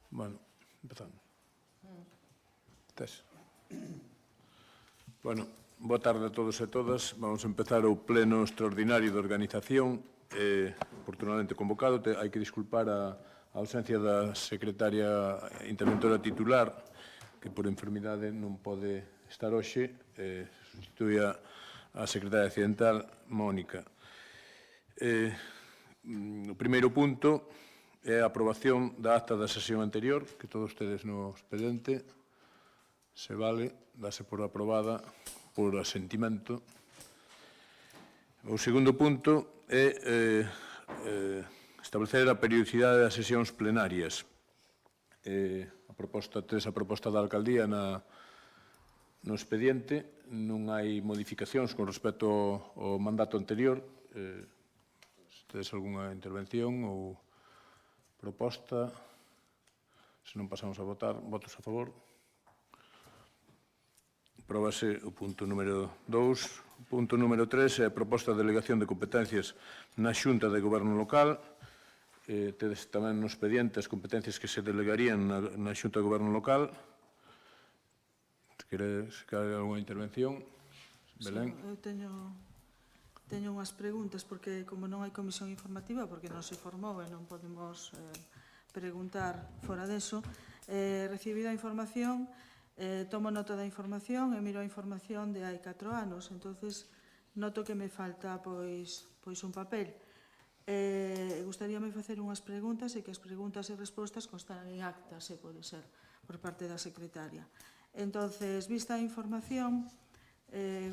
Bueno, empezamos. Tes. Bueno, boa tarde a todos e todas. Vamos a empezar o pleno extraordinario de organización oportunamente convocado. Hai que disculpar a ausencia da secretaria interventora titular, que por enfermidade non pode estar hoxe. Substitui a secretaria accidental, Mónica. O primeiro punto é a aprobación da acta da sesión anterior, que todos tedes no expediente. Se vale, dase por aprobada por asentimento. O segundo punto é establecer a periodicidade das sesións plenarias. Tes a proposta da alcaldía no expediente. Non hai modificacións con respecto ao mandato anterior. Se tedes algunha intervención ou proposta, se non pasamos a votar, votos a favor. Apróbase o punto número 2. O punto número 3 é a proposta de delegación de competencias na Xunta de Goberno Local. Tedes tamén no expediente as competencias que se delegarían na Xunta de Goberno Local. Se quere alguna intervención, Belén. Eu teño unhas preguntas, porque como non hai comisión informativa, porque non se formou e non podemos preguntar fora deso, recibida a información, tomo nota da información e miro a información de hai 4 anos, entonces noto que me falta pois un papel. Gustaríame facer unhas preguntas e que as preguntas e respostas constaran en acta, se pode ser, por parte da secretaria. Entonces, vista a información,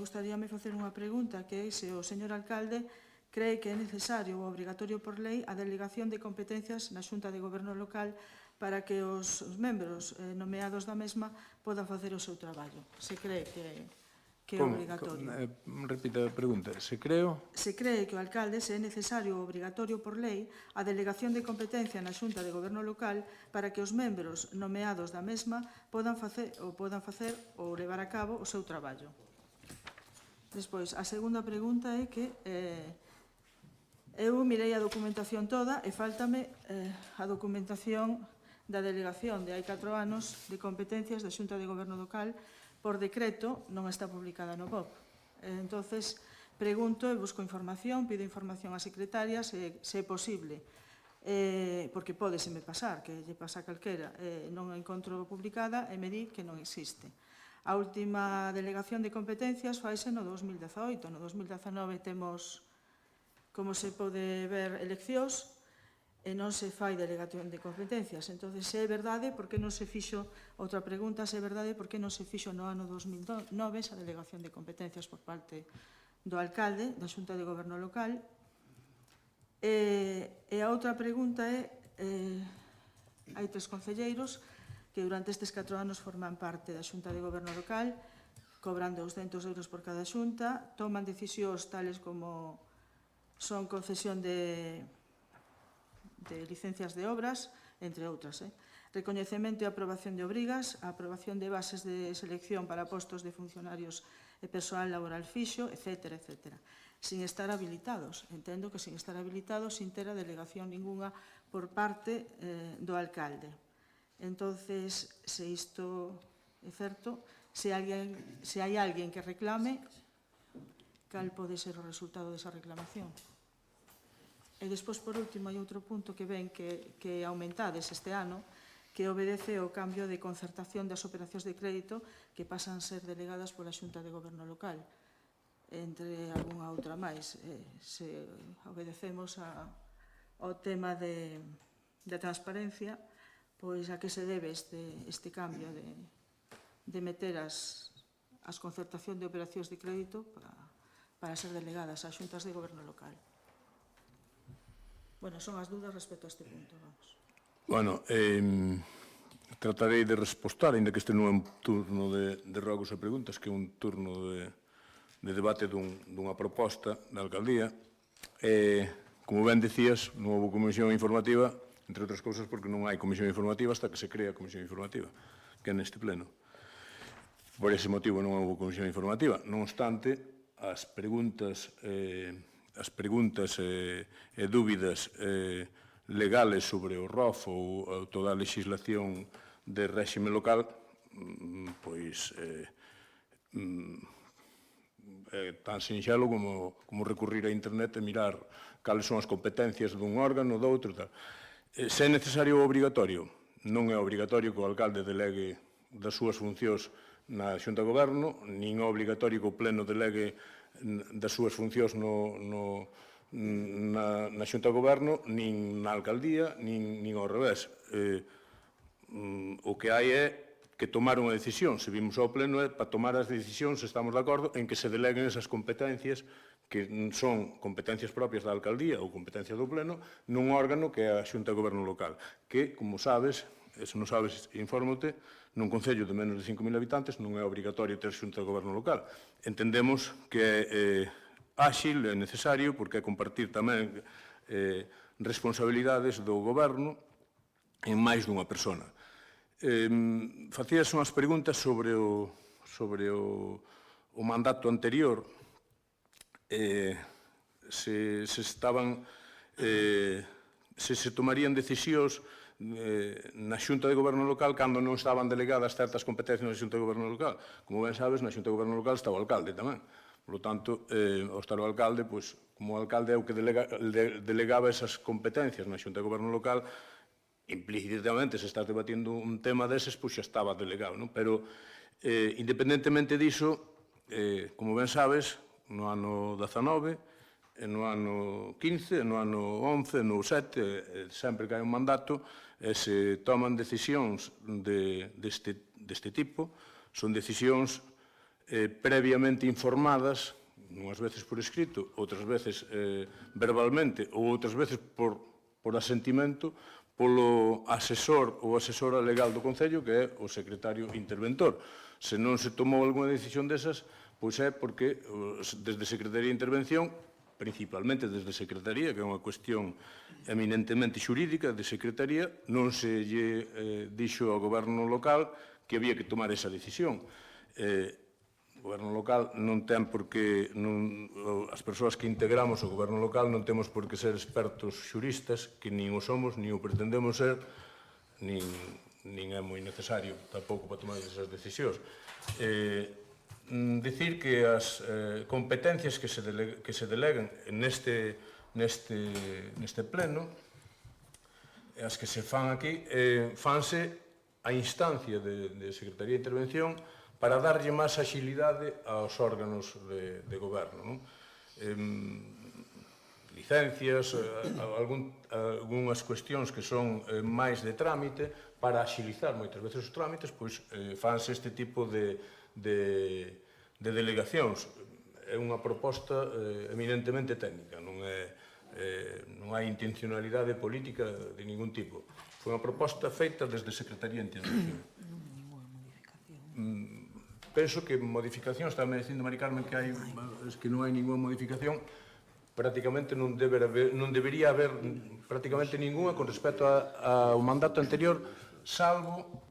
gustaríame facer unha pregunta, que é se o señor alcalde cree que é necesario ou obrigatorio por lei a delegación de competencias na Xunta de Goberno Local para que os membros nomeados da mesma podan facer o seu traballo. Se cree que é obrigatorio. Repita a pregunta. Se creo? Se cree que o alcalde se é necesario ou obrigatorio por lei a delegación de competencia na Xunta de Goberno Local para que os membros nomeados da mesma podan facer ou levar a cabo o seu traballo. Despois, a segunda pregunta é que eu mirei a documentación toda e faltame a documentación da delegación de hai 4 anos de competencias da Xunta de Goberno Local por decreto, non está publicada no BOP. Entonces, pregunto e busco información, pido información á secretaria se é posible, porque pódeseme pasar, que lle pasa a calquera, non a encontro publicada e me di que non existe. A última delegación de competencias faise no 2018. No 2019 temos, como se pode ver, eleccións e non se fai delegación de competencias. Entón, se é verdade, por que non se fixo, outra pregunta, se é verdade, por que non se fixo no ano 2009 esa delegación de competencias por parte do alcalde da Xunta de Goberno Local. E a outra pregunta é, hai 3 concelleiros que durante estes 4 anos forman parte da Xunta de Goberno Local, cobran 200 euros por cada xunta, toman decisións tales como son concesión de licencias de obras, entre outras. Recoñecemento e aprobación de obrigas, a aprobación de bases de selección para postos de funcionarios e persoal laboral fixo, etc. Sin estar habilitados. Entendo que sin estar habilitados, sin ter a delegación ninguna por parte do alcalde. Entonces, se isto é certo, se hai alguén que reclame, cal pode ser o resultado desa reclamación? E despois, por último, hai outro punto que ven que aumentades este ano, que obedece ao cambio de concertación das operacións de crédito que pasan a ser delegadas pola Xunta de Goberno Local, entre algunha outra máis. Se obedecemos ao tema de transparencia, pois a que se debe este cambio de meter as concertación de operacións de crédito para ser delegadas ás xuntas de goberno local. Bueno, son as dúdas respecto a este punto, vamos. Bueno, tratarei de respostar, ainda que este non é un turno de rogos e preguntas, que é un turno de debate dunha proposta da alcaldía. Como ben decías, non houve comisión informativa, entre outras cousas porque non hai comisión informativa hasta que se crea a comisión informativa, que é neste pleno. Por ese motivo non houve comisión informativa. Non obstante, as preguntas e dúbidas legales sobre o ROF ou toda a legislación de réxime local, pois é tan sinxelo como recurrir a internet e mirar cales son as competencias dun órgano, do outro, tal. Se é necesario ou obrigatorio, non é obrigatorio que o alcalde delegue das súas funcións na Xunta de Goberno, nin é obrigatorio que o Pleno delegue das súas funcións na Xunta de Goberno, nin na alcaldía, nin ao revés. O que hai é que tomar unha decisión. Se vimos ao Pleno é para tomar as decisións, se estamos de acordo, en que se deleguen esas competencias que son competencias propias da alcaldía ou competencias do Pleno nun órgano que é a Xunta de Goberno local, que, como sabes, se non sabes, infórmote, nun concello de menos de 5.000 habitantes non é obrigatorio ter Xunta de Goberno local. Entendemos que é áxil, é necesario, porque é compartir tamén responsabilidades do Goberno en máis dunha persona. Facías unhas preguntas sobre o mandato anterior, se tomarían decisións na Xunta de Goberno local cando non estaban delegadas certas competencias na Xunta de Goberno local. Como ben sabes, na Xunta de Goberno local está o alcalde tamén. Por lo tanto, ao estar o alcalde, como o alcalde é o que delegaba esas competencias na Xunta de Goberno local, implícitamente, se estás debatindo un tema deses, pois xa estaba delegado. Pero, independentemente diso, como ben sabes, no ano 19, no ano 15, no ano 11, no 7, sempre que hai un mandato, se toman decisións deste tipo, son decisións previamente informadas, unhas veces por escrito, outras veces verbalmente, ou outras veces por asentimento, polo asesor ou asesora legal do Concello, que é o secretario interventor. Se non se tomou algunha decisión desas, pois é porque desde Secretaría de Intervención, principalmente desde Secretaría, que é unha cuestión eminentemente xurídica de Secretaría, non se lle dixo ao Goberno local que había que tomar esa decisión. O Goberno local non ten por que, as persoas que integramos o Goberno local non temos por que ser expertos xuristas, que nin o somos, nin o pretendemos ser, nin é moi necesario tampouco para tomar esas decisións. Dicir que as competencias que se deleguen neste pleno, as que se fan aquí, fanse a instancia de Secretaría de Intervención para darlle máis axilidade aos órganos de goberno. Licencias, algunhas cuestións que son máis de trámite, para axilizar moitas veces os trámites, pois fanse este tipo de delegacións. É unha proposta eminentemente técnica, non hai intencionalidade política de ningún tipo. Foi unha proposta feita desde Secretaría de Intervención. Penso que modificacións, está me dicindo Mari Carmen que non hai ninguna modificación, prácticamente non debería haber prácticamente ninguna con respecto ao mandato anterior, salvo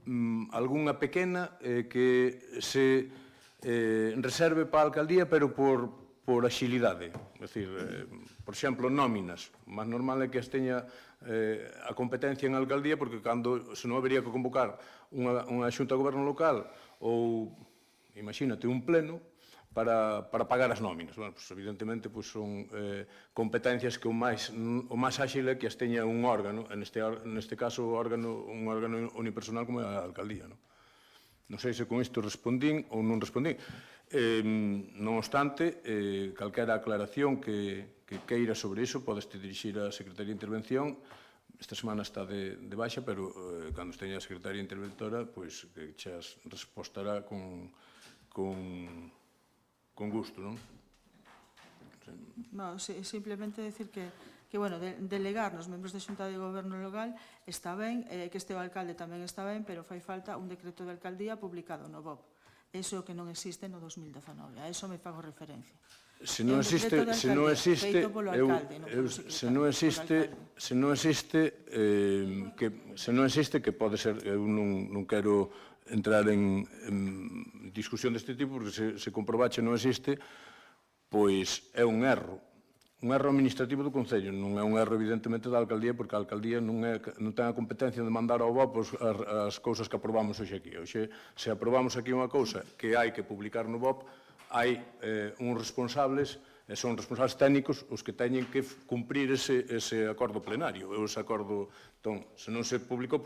algunha pequena que se reserve para a alcaldía, pero por axilidade. É dicir, por exemplo, nóminas. O máis normal é que as teña a competencia en alcaldía, porque se non habería que convocar unha xunta de goberno local ou, imagínate, un pleno para pagar as nóminas. Bueno, pues, evidentemente, pues, son competencias que o máis áxil é que as teña un órgano, neste caso un órgano unipersonal como é a alcaldía. Non sei se con isto respondín ou non respondín. Non obstante, calquera aclaración que queira sobre iso, podeste dirixir á Secretaría de Intervención. Esta semana está de baixa, pero cando esteña a Secretaría Interventora, pois que chas respostará con gusto, non? No, simplemente decir que bueno, delegar nos membros da Xunta de Goberno local está ben, que este o alcalde tamén está ben, pero fai falta un decreto de alcaldía publicado no BOP. Eso que non existe no 2019, a eso me fago referencia. Se non existe que pode ser, eu non quero entrar en discusión deste tipo, porque se comprobache non existe, pois é un erro. un erro administrativo do Concello, non é un erro evidentemente da Alcaldía, porque a Alcaldía non ten a competencia de mandar ao BOP as cousas que aprobamos hoxe aquí. Hoxe, se aprobamos aquí unha cousa que hai que publicar no BOP, hai uns responsables, e son responsables técnicos os que teñen que cumprir ese acordo plenario. Ese acordo, entón, se non se publicou,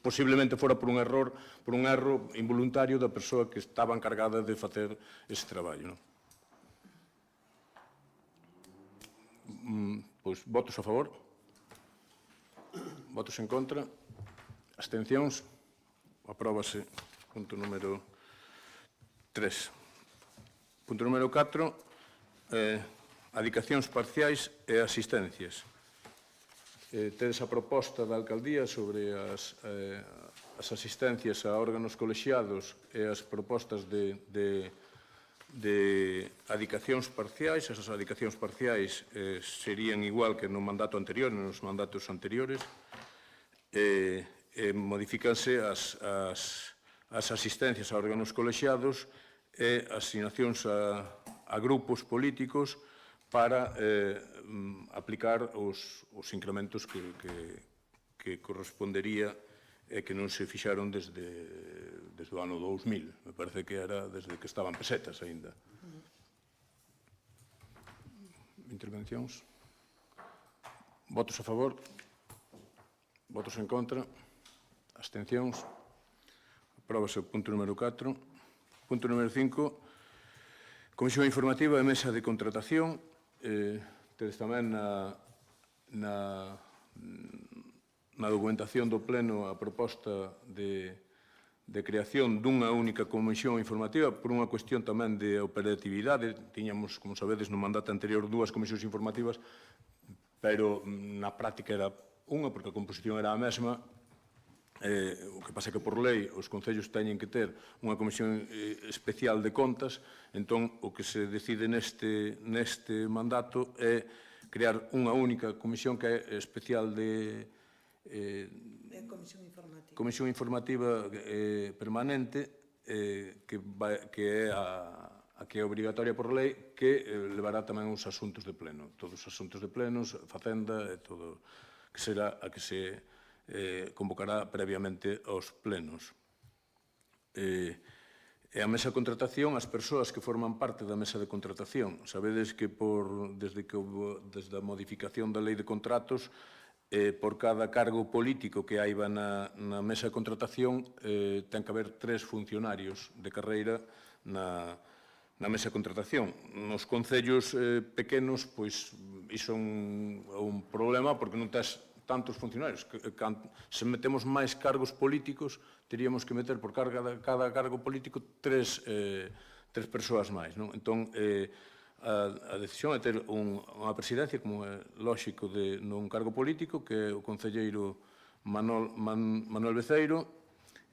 posiblemente fora por un erro involuntario da persoa que estaba encargada de facer ese traballo, non? Pois votos a favor, votos en contra, abstencións, apróbase punto número 3. Punto número 4, adicacións parciais e asistencias. Tedes a proposta da Alcaldía sobre as asistencias a órganos colexiados e as propostas de adicacións parciais. Esas adicacións parciais serían igual que no mandato anterior, nos mandatos anteriores. Modifícanse as asistencias a órganos colexiados e asignacións a grupos políticos para aplicar os incrementos que correspondería e que non se fixaron desde o ano 2000. Me parece que era desde que estaban pesetas aínda. Intervencións. Votos a favor. Votos en contra. Abstencións. Apróbase o punto número 4. Punto número 5. Comisión informativa e mesa de contratación. Tedes tamén na documentación do Pleno a proposta de creación dunha única comisión informativa por unha cuestión tamén de operatividade. Tiñamos, como sabedes, no mandato anterior 2 comisións informativas, pero na práctica era unha, porque a composición era a mesma. O que pasa é que por lei os concellos teñen que ter unha comisión especial de contas, entón o que se decide neste mandato é crear unha única comisión que é especial de comisión informativa permanente, que é a que é obrigatoria por lei, que levará tamén os asuntos de pleno. Todos os asuntos de plenos, Facenda e todo, que será a que se convocará previamente aos plenos. E a mesa de contratación, as persoas que forman parte da mesa de contratación. Sabedes que desde a modificación da lei de contratos, por cada cargo político que haiba na mesa de contratación, ten que haber 3 funcionarios de carreira na mesa de contratación. Nos concellos pequenos, pois, iso é un problema, porque non tes tantos funcionarios. Se metemos máis cargos políticos, teríamos que meter por cada cargo político 3 persoas máis, non? Entón, a decisión é ter unha presidencia, como é lóxico, nun cargo político, que é o concelleiro Manuel Beceiro,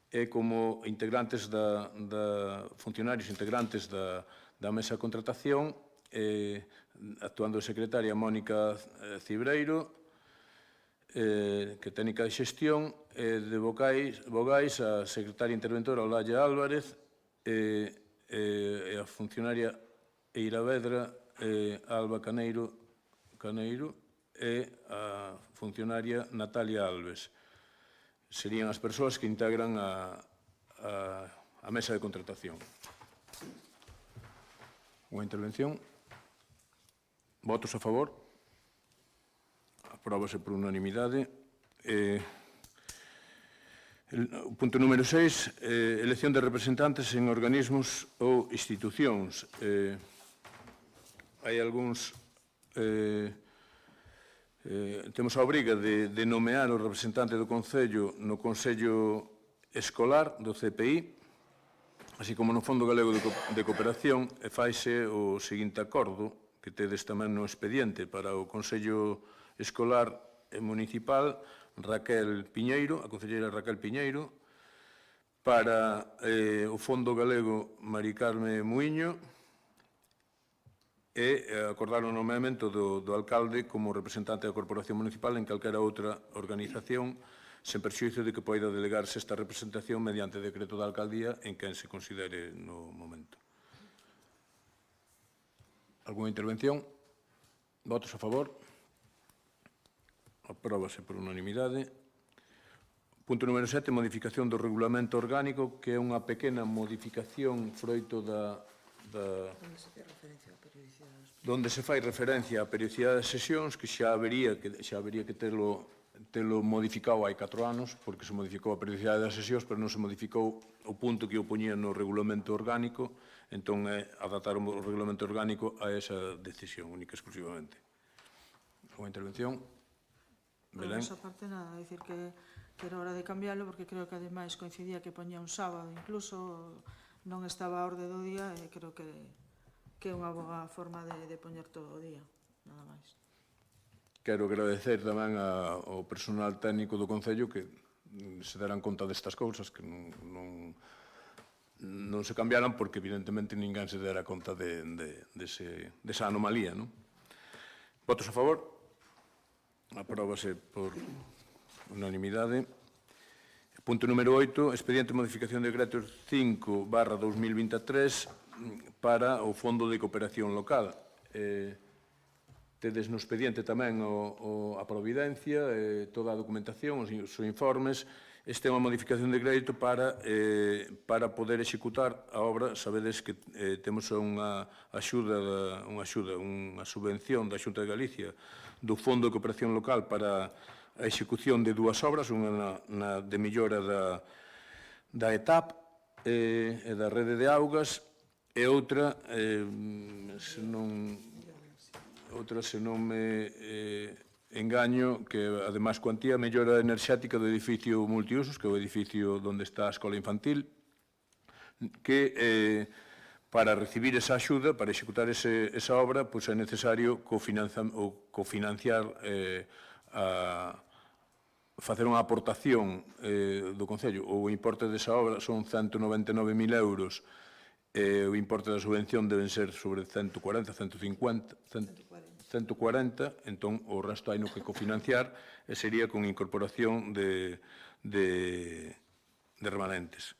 e como integrantes funcionarios integrantes da mesa de contratación, actuando de secretaria Mónica Cibreiro, que técnica de xestión, de vogais a secretaria interventora Olalla Álvarez, e a funcionaria Eira Vedra, Alba Caneiro e a funcionaria Natalia Alves. Serían as persoas que integran a mesa de contratación. Unha intervención. Votos a favor. Apróbase por unanimidade. O punto número 6, elección de representantes en organismos ou institucións. Hai algúns... Temos a obriga de nomear o representante do Concello no Consello Escolar do CPI, así como no Fondo Galego de Cooperación, e faise o seguinte acordo, que tedes tamén no expediente para o Consello Escolar e Municipal, Raquel Piñeiro, a concelleira Raquel Piñeiro, para o Fondo Galego Mari Carme Muiño, e acordar o nomeamento do alcalde como representante da Corporación Municipal en calquera outra organización, sen perxuízo de que poida delegarse esta representación mediante decreto da alcaldía en quen se considere no momento. Alguna intervención? Votos a favor? Apróbase por unanimidade. Punto número 7, modificación do regulamento orgánico, que é unha pequena modificación froito donde se fai referencia á periodicidade das sesións, que xa habería que telo modificado hai 4 anos, porque se modificou a periodicidade das sesións, pero non se modificou o punto que o poñía no regulamento orgánico, entón é adaptar o regulamento orgánico a esa decisión, única e exclusivamente. Unha intervención? Belén? Por esa parte nada, dicir que era hora de cambiarlo, porque creo que ademais coincidía que poñía un sábado, incluso non estaba a orde do día, e creo que é unha boa forma de poñer todo o día, nada máis. Quero agradecer tamén ao personal técnico do Concello que se deran conta destas cousas, que non se cambiaran, porque evidentemente ninguén se dera conta desa anomalía. Votos a favor? Apróbase por unanimidade. Punto número 8, expediente de modificación de decreto 5/2023 para o Fondo de Cooperación Local. Tedes no expediente tamén a providencia, toda a documentación, os informes. Este é unha modificación de crédito para poder executar a obra. Sabedes que temos unha subvención da Xunta de Galicia do Fondo de Cooperación Local para a execución de 2 obras, unha de mellora da ETAP e da rede de augas, e outra, se non me engaño, que ademais cuantía mellora enerxética do edificio multiusos, que é o edificio onde está a escola infantil, que para recibir esa axuda, para executar esa obra, é necesario cofinanciar, facer unha aportación do Concello. O importe desa obra son 199.000 euros, e o importe da subvención deben ser sobre 140, 150, 140, entón o resto hai no que cofinanciar, e sería con incorporación de remanentes.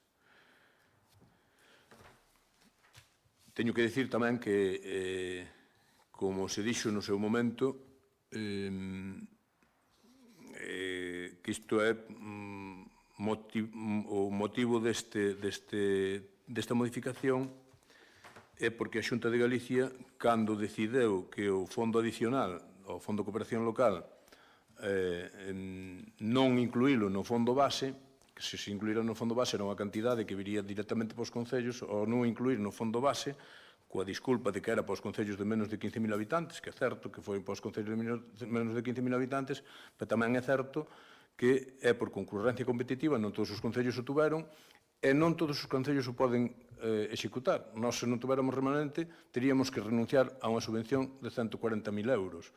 Teño que dicir tamén que, como se dixo no seu momento, que isto é o motivo desta modificación é porque a Xunta de Galicia, cando decideu que o fondo adicional, o Fondo de Cooperación Local, non incluílo no fondo base, que se incluíra no fondo base era unha cantidade que viría directamente para os concellos, ou non incluir no fondo base, coa disculpa de que era para os concellos de menos de 15.000 habitantes, que é certo que foi para os concellos de menos de 15.000 habitantes, pero tamén é certo que é por concurrencia competitiva, non todos os concellos o tuveron, e non todos os concellos o poden executar. Nós, se non tuveramos remanente, teríamos que renunciar a unha subvención de 140.000 euros.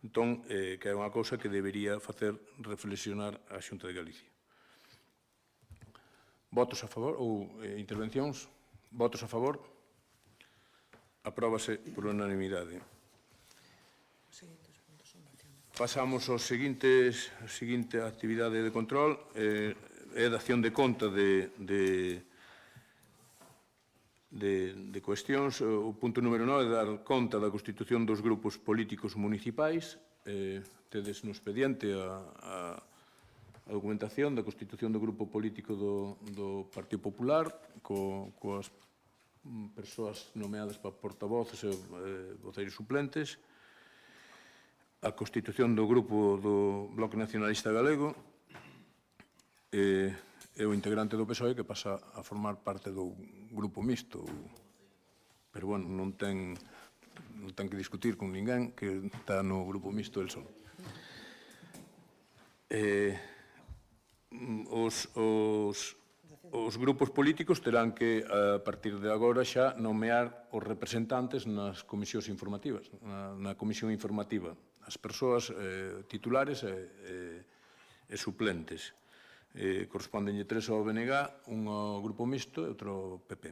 Entón, que é unha cousa que debería facer reflexionar a Xunta de Galicia. Votos a favor ou intervencións? Votos a favor? Apróbase por unanimidade. Pasamos ao seguinte actividade de control, é da acción de conta de cuestións. O punto número 9 é dar conta da constitución dos grupos políticos municipais. Tedes no expediente a documentación da constitución do grupo político do Partido Popular, coas persoas nomeadas para portavoces e voceiros suplentes, a constitución do grupo do Bloque Nacionalista Galego, e o integrante do PSOE que pasa a formar parte do grupo mixto. Pero, bueno, non ten que discutir con ninguén, que está no grupo mixto el solo. Os grupos políticos terán que, a partir de agora, xa nomear os representantes nas comisións informativas, na comisión informativa, as persoas titulares e suplentes. Correspondenlle 3 ao BNG, un ao Grupo Mixto e outro ao PP.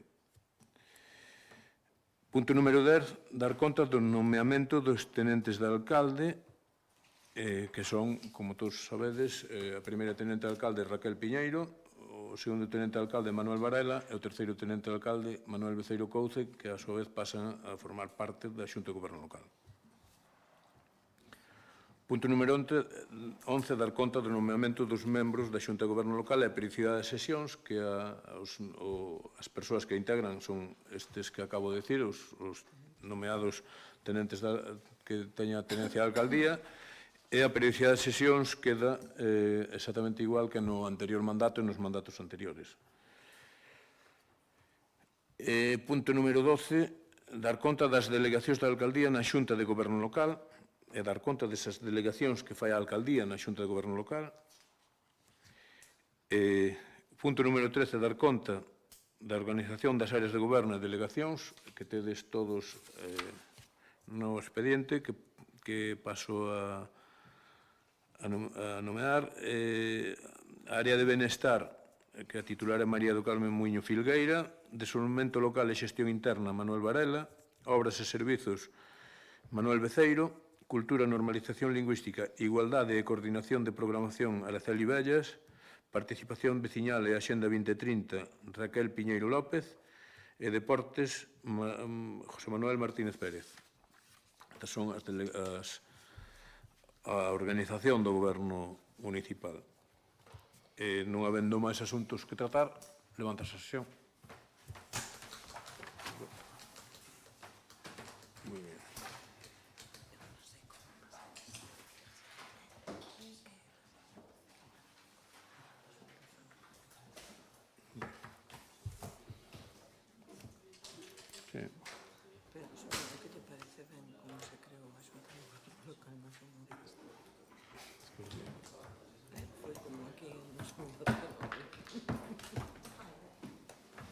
Punto número 10, dar conta do nomeamento dos tenentes de alcalde, que son, como todos sabedes, a primeira tenente de alcalde Raquel Piñeiro, o segundo tenente de alcalde Manuel Varela e o terceiro tenente de alcalde Manuel Beceiro Couce, que a súa vez pasan a formar parte da Xunta de Goberno Local. Punto número 11, dar conta do nomeamento dos membros da Xunta de Goberno Local e a periodicidade de sesións, que as persoas que integran son estes que acabo de decir, os nomeados tenentes que teña tenencia da alcaldía, e a periodicidade de sesións queda exactamente igual que no anterior mandato e nos mandatos anteriores. Punto número 12, dar conta das delegacións da alcaldía na Xunta de Goberno Local e dar conta desas delegacións que fai a alcaldía na Xunta de Goberno Local. Punto número 13, dar conta da organización das áreas de goberno e delegacións, que tedes todos no expediente, que paso a nomear. A área de benestar, que a titular é María do Carmen Muiño Filgueira, desenvolvemento local e xestión interna, Manuel Varela, obras e servizos, Manuel Beceiro, cultura, normalización lingüística, igualdade e coordinación de programación, Araceli Vellas, participación veciñal e Axenda 2030, Raquel Piñeiro López, e deportes, José Manuel Martínez Pérez. Estas son a organización do goberno municipal. Non habendo máis asuntos que tratar, levanta a sesión. Muy bien. Sí. Pero, que te parece ben como se creou a Xunta de Goberno Local na zona de Castro? Foi como aquí nos mudou.